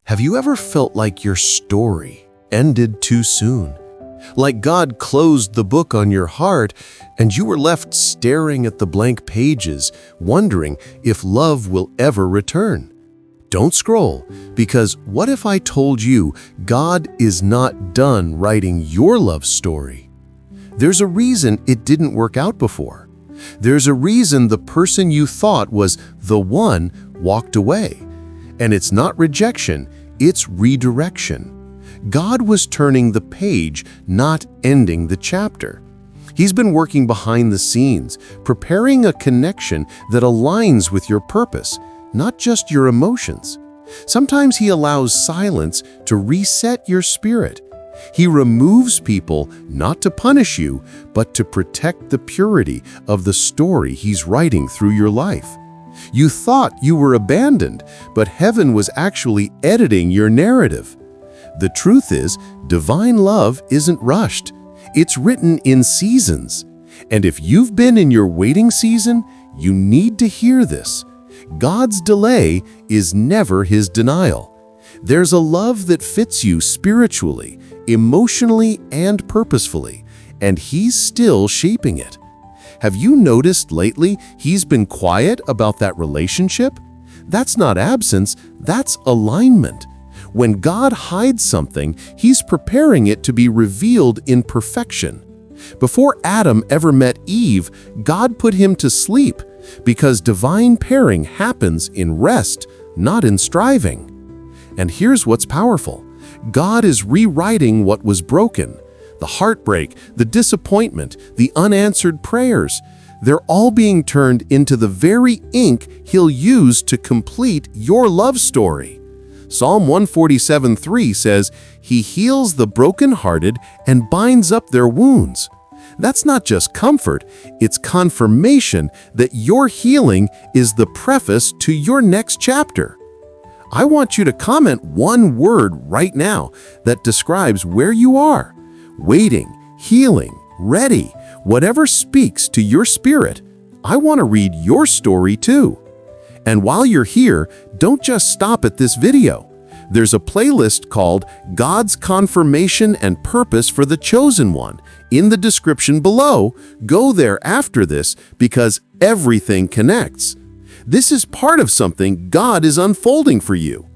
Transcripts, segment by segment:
Have you ever felt like your story ended too soon? Like God closed the book on your heart and you were left staring at the blank pages, wondering if love will ever return? Don't scroll, because what if I told you God is not done writing your love story? There's a reason it didn't work out before. There's a reason the person you thought was the one walked away. And it's not rejection, it's redirection. God was turning the page, not ending the chapter. He's been working behind the scenes, preparing a connection that aligns with your purpose, not just your emotions. Sometimes He allows silence to reset your spirit. He removes people not to punish you, but to protect the purity of the story He's writing through your life. You thought you were abandoned, but heaven was actually editing your narrative. The truth is, divine love isn't rushed. It's written in seasons. And if you've been in your waiting season, you need to hear this. God's delay is never His denial. There's a love that fits you spiritually, emotionally, and purposefully, and He's still shaping it. Have you noticed lately He's been quiet about that relationship? That's not absence, that's alignment. When God hides something, He's preparing it to be revealed in perfection. Before Adam ever met Eve, God put him to sleep because divine pairing happens in rest, not in striving. And here's what's powerful. God is rewriting what was broken. The heartbreak, the disappointment, the unanswered prayers, they're all being turned into the very ink He'll use to complete your love story. Psalm 147:3 says, He heals the brokenhearted and binds up their wounds. That's not just comfort, it's confirmation that your healing is the preface to your next chapter. I want you to comment one word right now that describes where you are. Waiting, healing, ready, whatever speaks to your spirit. I want to read your story too. And while you're here, don't just stop at this video. There's a playlist called God's Confirmation and Purpose for the Chosen One in the description below. Go there after this because everything connects. This is part of something God is unfolding for you.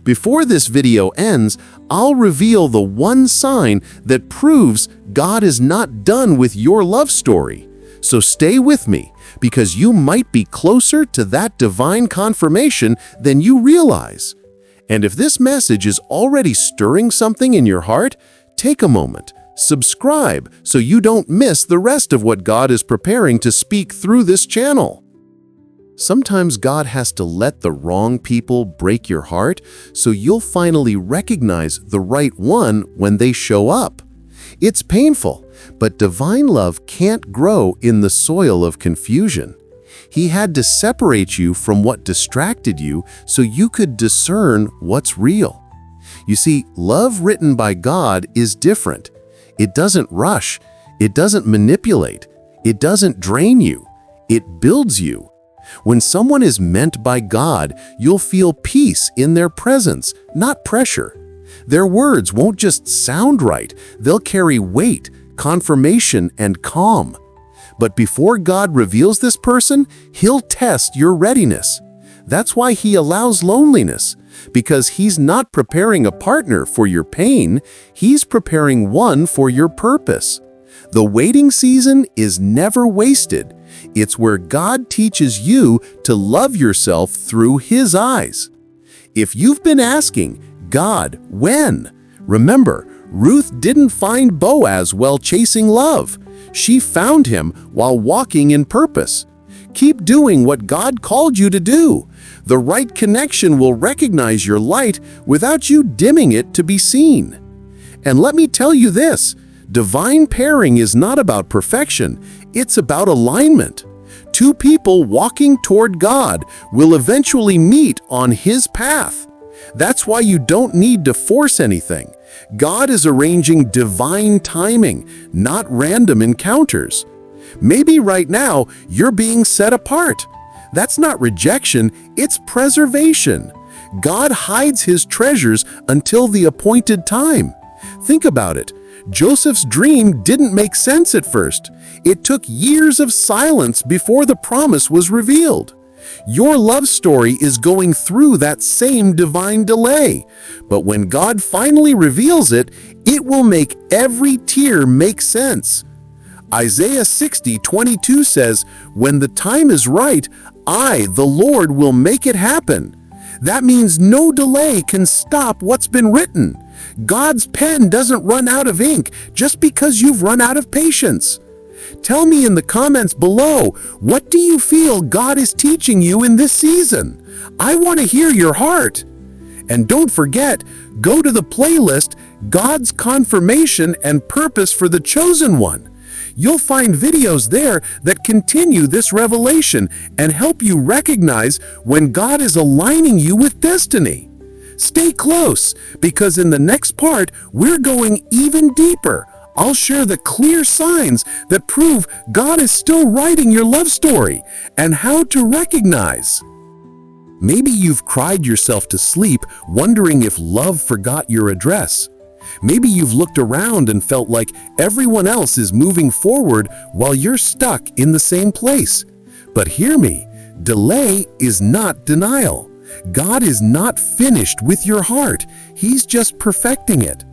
Before this video ends, I'll reveal the one sign that proves God is not done with your love story. So stay with me, because you might be closer to that divine confirmation than you realize. And if this message is already stirring something in your heart, take a moment, subscribe so you don't miss the rest of what God is preparing to speak through this channel. Sometimes God has to let the wrong people break your heart so you'll finally recognize the right one when they show up. It's painful, but divine love can't grow in the soil of confusion. He had to separate you from what distracted you so you could discern what's real. You see, love written by God is different. It doesn't rush, it doesn't manipulate, it doesn't drain you, it builds you. When someone is meant by God, you'll feel peace in their presence, not pressure. Their words won't just sound right, they'll carry weight, confirmation, and calm. But before God reveals this person, He'll test your readiness. That's why He allows loneliness, because He's not preparing a partner for your pain, He's preparing one for your purpose. The waiting season is never wasted. It's where God teaches you to love yourself through His eyes. If you've been asking, God, when? Remember, Ruth didn't find Boaz while chasing love. She found him while walking in purpose. Keep doing what God called you to do. The right connection will recognize your light without you dimming it to be seen. And let me tell you this, divine pairing is not about perfection, it's about alignment. Two people walking toward God will eventually meet on His path. That's why you don't need to force anything. God is arranging divine timing, not random encounters. Maybe right now you're being set apart. That's not rejection, it's preservation. God hides his treasures until the appointed time. Think about it. Joseph's dream didn't make sense at first. It took years of silence before the promise was revealed. Your love story is going through that same divine delay. But when God finally reveals it, it will make every tear make sense. Isaiah 60:22 says, "When the time is right, I, the Lord, will make it happen." That means no delay can stop what's been written. God's pen doesn't run out of ink just because you've run out of patience. Tell me in the comments below, what do you feel God is teaching you in this season? I want to hear your heart. And don't forget, go to the playlist, God's Confirmation and Purpose for the Chosen One. You'll find videos there that continue this revelation and help you recognize when God is aligning you with destiny. Stay close, because in the next part, we're going even deeper. I'll share the clear signs that prove God is still writing your love story and how to recognize. Maybe you've cried yourself to sleep wondering if love forgot your address. Maybe you've looked around and felt like everyone else is moving forward while you're stuck in the same place. But hear me, delay is not denial. God is not finished with your heart. He's just perfecting it.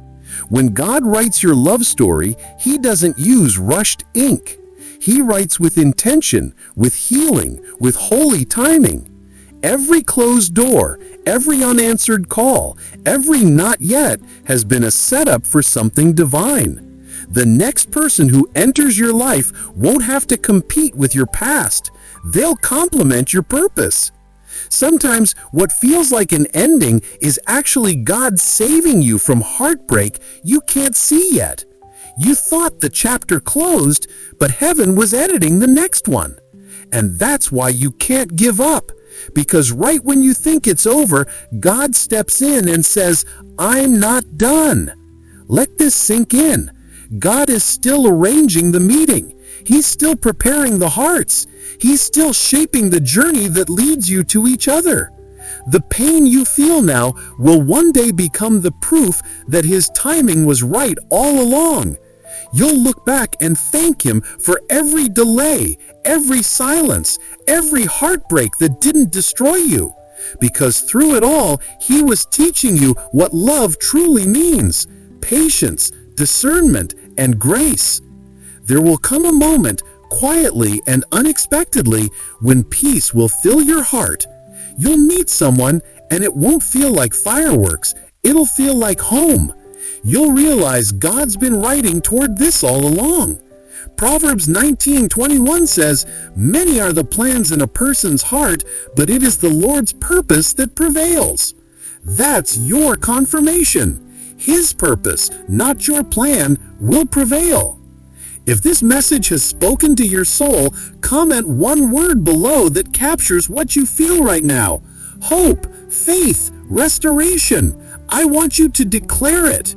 When God writes your love story, He doesn't use rushed ink. He writes with intention, with healing, with holy timing. Every closed door, every unanswered call, every not yet has been a setup for something divine. The next person who enters your life won't have to compete with your past. They'll complement your purpose. Sometimes what feels like an ending is actually God saving you from heartbreak you can't see yet. You thought the chapter closed, but heaven was editing the next one. And that's why you can't give up. Because right when you think it's over, God steps in and says, "I'm not done." Let this sink in. God is still arranging the meeting. He's still preparing the hearts. He's still shaping the journey that leads you to each other. The pain you feel now will one day become the proof that His timing was right all along. You'll look back and thank Him for every delay, every silence, every heartbreak that didn't destroy you. Because through it all, He was teaching you what love truly means: patience, discernment, and grace. There will come a moment, quietly and unexpectedly, when peace will fill your heart. You'll meet someone, and it won't feel like fireworks. It'll feel like home. You'll realize God's been writing toward this all along. Proverbs 19:21 says, "Many are the plans in a person's heart, but it is the Lord's purpose that prevails." That's your confirmation. His purpose, not your plan, will prevail. If this message has spoken to your soul, comment one word below that captures what you feel right now. Hope, faith, restoration. I want you to declare it.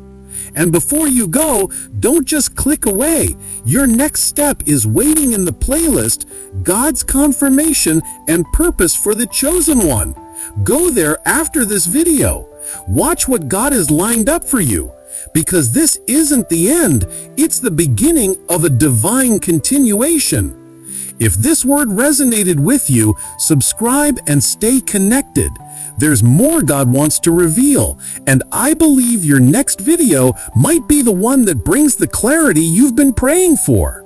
And before you go, don't just click away. Your next step is waiting in the playlist, God's Confirmation and Purpose for the Chosen One. Go there after this video. Watch what God has lined up for you. Because this isn't the end, it's the beginning of a divine continuation. If this word resonated with you, subscribe and stay connected. There's more God wants to reveal, and I believe your next video might be the one that brings the clarity you've been praying for.